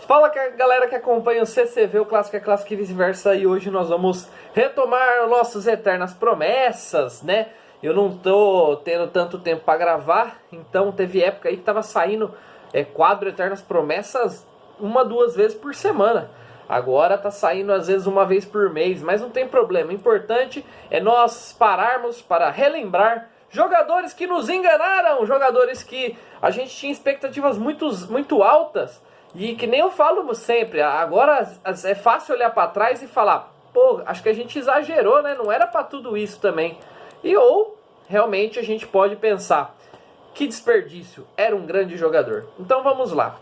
Fala que a galera que acompanha o CCV, o Clássico é Clássico e vice-versa, e hoje nós vamos retomar nossas eternas promessas, né? Eu não tô tendo tanto tempo para gravar, então teve época aí que tava saindo quadro Eternas Promessas uma, duas vezes por semana. Agora tá saindo às vezes uma vez por mês, mas não tem problema. O importante é nós pararmos para relembrar jogadores que nos enganaram, jogadores que a gente tinha expectativas muito altas. E que nem eu falo sempre, agora é fácil olhar para trás e falar, pô, acho que a gente exagerou, né? Não era para tudo isso também. Ou realmente a gente pode pensar, que desperdício, era um grande jogador. Então vamos lá.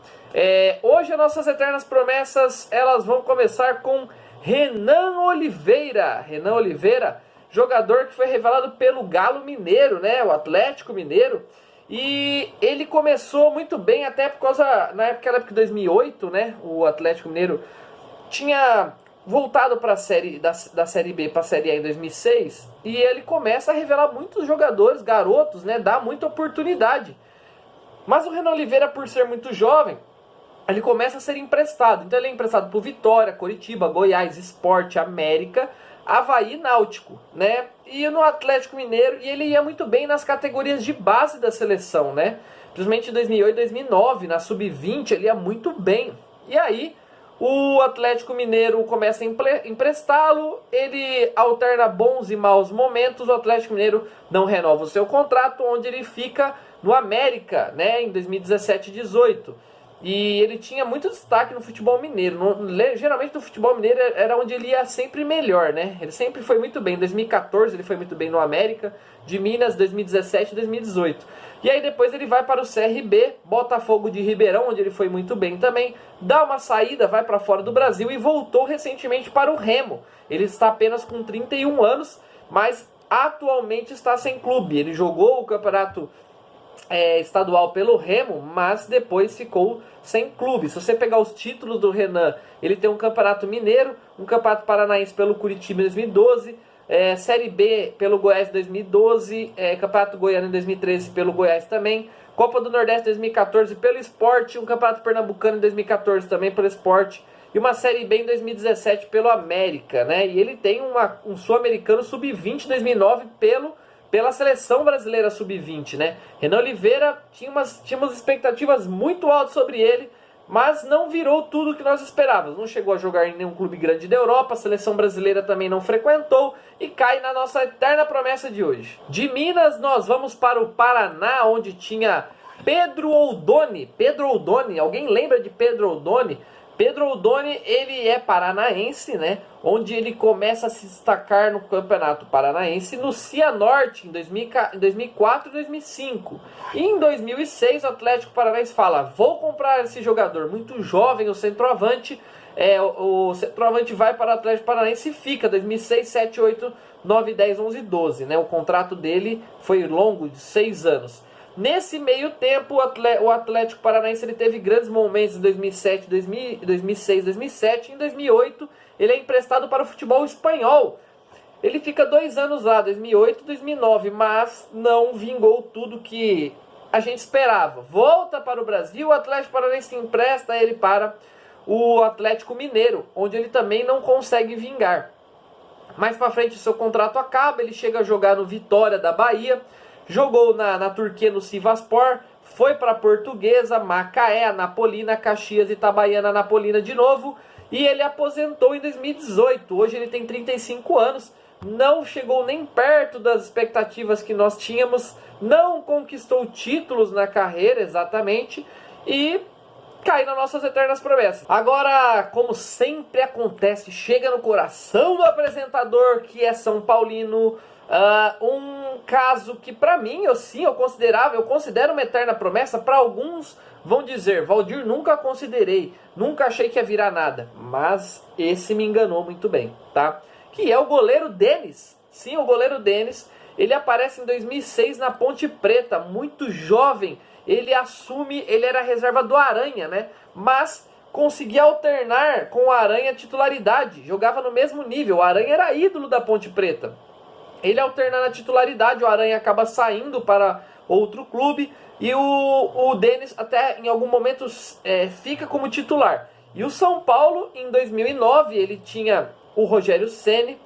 Hoje as nossas eternas promessas, elas vão começar com Renan Oliveira. Renan Oliveira, jogador que foi revelado pelo Galo Mineiro, né? O Atlético Mineiro. E ele começou muito bem, até por causa, naquela época de 2008, né, o Atlético Mineiro tinha voltado para a série da Série B para a Série A em 2006, e ele começa a revelar muitos jogadores, garotos, né, dá muita oportunidade. Mas o Renan Oliveira, por ser muito jovem, ele começa a ser emprestado. Então ele é emprestado por Vitória, Coritiba, Goiás, Sport, América, Avaí, Náutico, né? E no Atlético Mineiro, e ele ia muito bem nas categorias de base da seleção, né? Principalmente em 2008 e 2009, na Sub-20, ele ia muito bem. E aí, o Atlético Mineiro começa a emprestá-lo, ele alterna bons e maus momentos, o Atlético Mineiro não renova o seu contrato, onde ele fica no América, né? Em 2017 e 2018. E ele tinha muito destaque no futebol mineiro. Geralmente no futebol mineiro era onde ele ia sempre melhor, né? Ele sempre foi muito bem. Em 2014 ele foi muito bem no América, de Minas, 2017 e 2018. E aí depois ele vai para o CRB, Botafogo de Ribeirão, onde ele foi muito bem também. Dá uma saída, vai para fora do Brasil e voltou recentemente para o Remo. Ele está apenas com 31 anos, mas atualmente está sem clube. Ele jogou o campeonato estadual pelo Remo, mas depois ficou sem clube. Se você pegar os títulos do Renan, ele tem um campeonato mineiro, um campeonato paranaense pelo Curitiba em 2012, Série B pelo Goiás em 2012, campeonato goiano em 2013 pelo Goiás também, Copa do Nordeste 2014 pelo Sport, um campeonato pernambucano em 2014 também pelo Sport, e uma Série B em 2017 pelo América, né? E ele tem um Sul-Americano Sub-20 em 2009 pela seleção brasileira sub-20, né? Renan Oliveira tinha umas expectativas muito altas sobre ele, mas não virou tudo que nós esperávamos. Não chegou a jogar em nenhum clube grande da Europa, a seleção brasileira também não frequentou e cai na nossa eterna promessa de hoje. De Minas nós vamos para o Paraná, onde tinha Pedro Oldoni. Pedro Oldoni, alguém lembra de Pedro Oldoni? Pedro Oldoni, ele é paranaense, né? Onde ele começa a se destacar no Campeonato Paranaense no Cianorte em 2004 e 2005. E em 2006 o Atlético Paranaense fala, vou comprar esse jogador muito jovem, o centroavante. O centroavante vai para o Atlético Paranaense e fica 2006, 7, 8, 9, 10, 11, 12. Né? O contrato dele foi longo, de 6 anos. Nesse meio tempo, o Atlético Paranaense ele teve grandes momentos em 2007, 2006, 2007. Em 2008, ele é emprestado para o futebol espanhol. Ele fica 2 anos lá, 2008 e 2009, mas não vingou tudo que a gente esperava. Volta para o Brasil, o Atlético Paranaense empresta ele para o Atlético Mineiro, onde ele também não consegue vingar. Mais para frente, seu contrato acaba, ele chega a jogar no Vitória da Bahia. Jogou na Turquia no Sivasspor, foi para a Portuguesa, Macaé, Anapolina, Caxias, Itabaiana, Anapolina de novo. E ele aposentou em 2018, hoje ele tem 35 anos, não chegou nem perto das expectativas que nós tínhamos, não conquistou títulos na carreira exatamente e cai nas nossas eternas promessas. Agora, como sempre acontece, chega no coração do apresentador que é São Paulino, um caso que pra mim, eu considero uma eterna promessa. Pra alguns vão dizer, Valdir, nunca considerei, nunca achei que ia virar nada, mas esse me enganou muito bem, tá? Que é o goleiro Denis. Sim, o goleiro Denis, ele aparece em 2006 na Ponte Preta, muito jovem, ele era reserva do Aranha, né? Mas conseguia alternar com o Aranha a titularidade, jogava no mesmo nível, o Aranha era ídolo da Ponte Preta. Ele alternando a titularidade, o Aranha acaba saindo para outro clube e o Denis até em algum momento fica como titular. E o São Paulo, em 2009, ele tinha o Rogério Ceni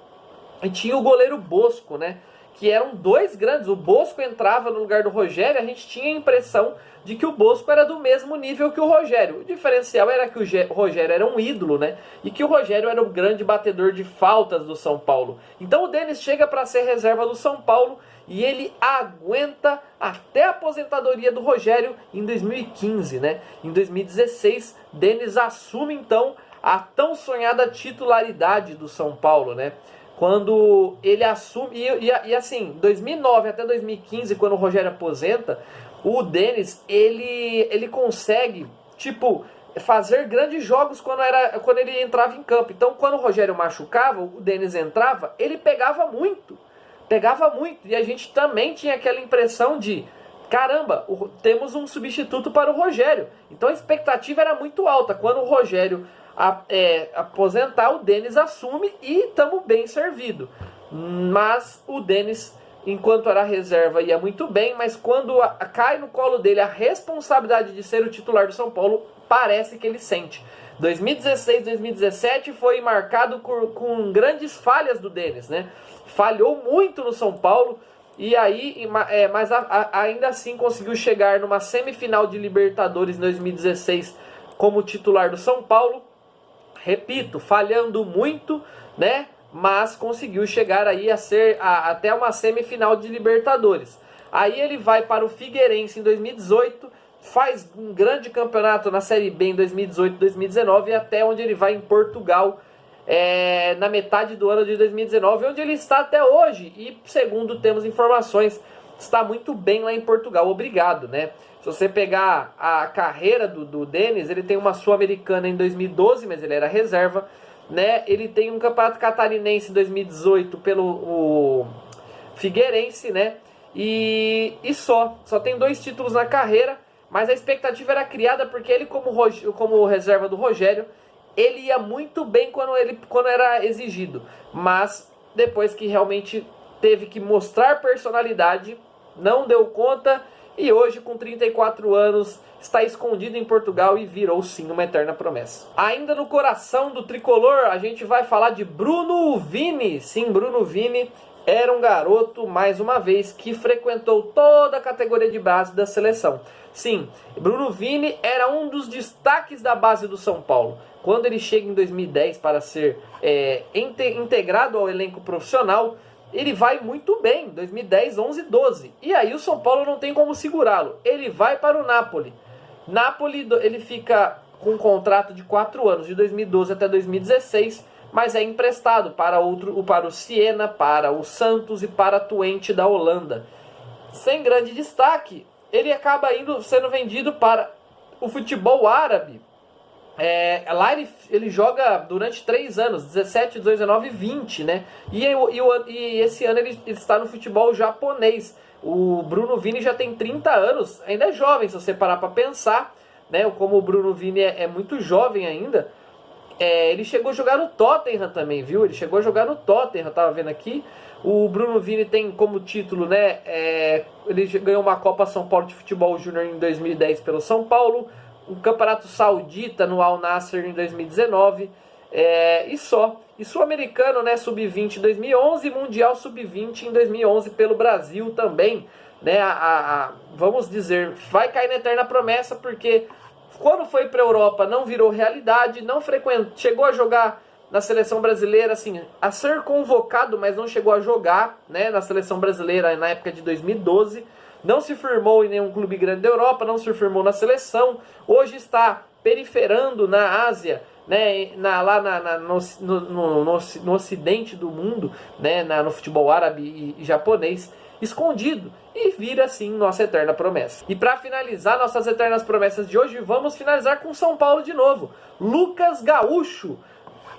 e tinha o goleiro Bosco, né? Que eram dois grandes. O Bosco entrava no lugar do Rogério, a gente tinha a impressão de que o Bosco era do mesmo nível que o Rogério. O diferencial era que o Rogério era um ídolo, né? E que o Rogério era o grande batedor de faltas do São Paulo. Então o Denis chega para ser reserva do São Paulo e ele aguenta até a aposentadoria do Rogério em 2015, né? Em 2016, Denis assume então a tão sonhada titularidade do São Paulo, né? Quando ele assume, e assim, 2009 até 2015, quando o Rogério aposenta, o Denis, ele consegue, tipo, fazer grandes jogos quando ele entrava em campo. Então, quando o Rogério machucava, o Denis entrava, ele pegava muito, e a gente também tinha aquela impressão de, caramba, temos um substituto para o Rogério. Então a expectativa era muito alta. Quando o Rogério aposentar, o Denis assume e estamos bem servido. Mas o Denis, enquanto era reserva, ia muito bem, mas quando cai no colo dele a responsabilidade de ser o titular do São Paulo, parece que ele sente. 2016, 2017 foi marcado com grandes falhas do Denis, né? Falhou muito no São Paulo, e aí, mas ainda assim conseguiu chegar numa semifinal de Libertadores em 2016 como titular do São Paulo. Repito, falhando muito, né? Mas conseguiu chegar aí até uma semifinal de Libertadores. Aí ele vai para o Figueirense em 2018, faz um grande campeonato na Série B em 2018, 2019 e até onde ele vai em Portugal na metade do ano de 2019, onde ele está até hoje. E segundo temos informações, está muito bem lá em Portugal. Obrigado, né? Se você pegar a carreira do Denis, ele tem uma Sul-Americana em 2012, mas ele era reserva, né? Ele tem um Campeonato Catarinense em 2018 pelo Figueirense, né? E só tem 2 títulos na carreira, mas a expectativa era criada porque ele, como reserva do Rogério, ele ia muito bem quando era exigido, mas depois que realmente teve que mostrar personalidade, não deu conta. E hoje, com 34 anos, está escondido em Portugal e virou sim uma eterna promessa. Ainda no coração do tricolor, a gente vai falar de Bruno Vini. Sim, Bruno Vini era um garoto, mais uma vez, que frequentou toda a categoria de base da seleção. Sim, Bruno Vini era um dos destaques da base do São Paulo. Quando ele chega em 2010 para ser integrado ao elenco profissional, ele vai muito bem, 2010, 11, 12. E aí o São Paulo não tem como segurá-lo. Ele vai para o Napoli. Napoli, ele fica com um contrato de 4 anos, de 2012 até 2016, mas é emprestado para o Siena, para o Santos e para a Twente da Holanda. Sem grande destaque, ele acaba sendo vendido para o futebol árabe. Lá ele joga durante 3 anos, 17, 18, 19 e 20, né? E esse ano ele está no futebol japonês. O Bruno Vini já tem 30 anos, ainda é jovem, se você parar para pensar, né? Como o Bruno Vini é muito jovem ainda. Ele chegou a jogar no Tottenham também, viu? Ele chegou a jogar no Tottenham, tava vendo aqui. O Bruno Vini tem como título, né? Ele ganhou uma Copa São Paulo de Futebol Júnior em 2010 pelo São Paulo, um Campeonato Saudita no Al Nassr em 2019, e só. E Sul-Americano, né, Sub-20 em 2011, Mundial Sub-20 em 2011 pelo Brasil também, né? Vamos dizer, vai cair na eterna promessa, porque quando foi para a Europa não virou realidade, não chegou a jogar na seleção brasileira, assim, a ser convocado, mas não chegou a jogar, né, na seleção brasileira na época de 2012. Não se firmou em nenhum clube grande da Europa, não se firmou na seleção. Hoje está periferando na Ásia, né, no ocidente do mundo, né, no futebol árabe e japonês, escondido, e vira assim nossa eterna promessa. E para finalizar nossas eternas promessas de hoje, vamos finalizar com São Paulo de novo. Lucas Gaúcho.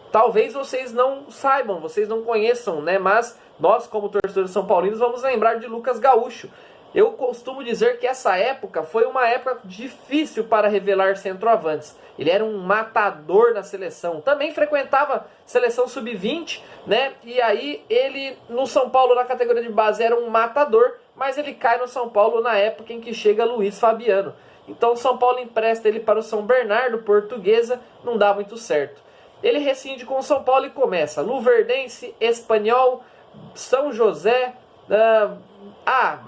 Talvez vocês não saibam, vocês não conheçam, né, mas nós, como torcedores são paulinos, vamos lembrar de Lucas Gaúcho. Eu costumo dizer que essa época foi uma época difícil para revelar centroavantes. Ele era um matador na seleção. Também frequentava seleção sub-20, né? E aí ele no São Paulo, na categoria de base, era um matador, mas ele cai no São Paulo na época em que chega Luiz Fabiano. Então o São Paulo empresta ele para o São Bernardo, Portuguesa, não dá muito certo. Ele rescinde com o São Paulo e começa Luverdense, Espanhol, São José,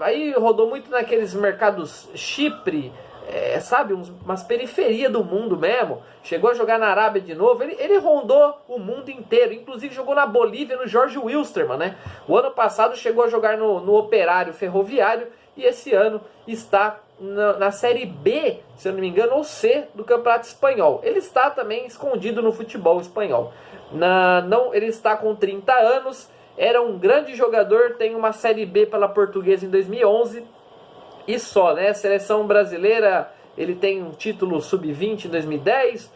aí rodou muito naqueles mercados Chipre, sabe, umas periferias do mundo mesmo. Chegou a jogar na Arábia de novo. Ele rondou o mundo inteiro. Inclusive jogou na Bolívia, no Jorge Wilstermann, né? O ano passado chegou a jogar no Operário Ferroviário. E esse ano está na Série B, se eu não me engano, ou C do Campeonato Espanhol. Ele está também escondido no futebol espanhol. Ele está com 30 anos. Era um grande jogador. Tem uma Série B pela Portuguesa em 2011. E só, né? A seleção brasileira, ele tem um título sub-20 em 2010,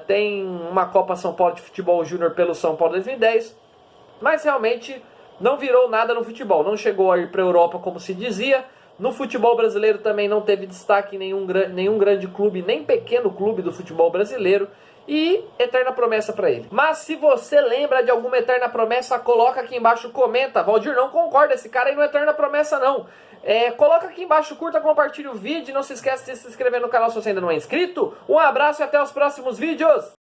tem uma Copa São Paulo de Futebol Júnior pelo São Paulo em 2010, mas realmente não virou nada no futebol, não chegou a ir para a Europa como se dizia. No futebol brasileiro também não teve destaque em nenhum grande clube, nem pequeno clube do futebol brasileiro. E eterna promessa para ele. Mas se você lembra de alguma eterna promessa, coloca aqui embaixo, comenta. Valdir não concorda, esse cara aí não é eterna promessa não. Coloca aqui embaixo, curta, compartilha o vídeo. Não se esqueça de se inscrever no canal se você ainda não é inscrito. Um abraço e até os próximos vídeos.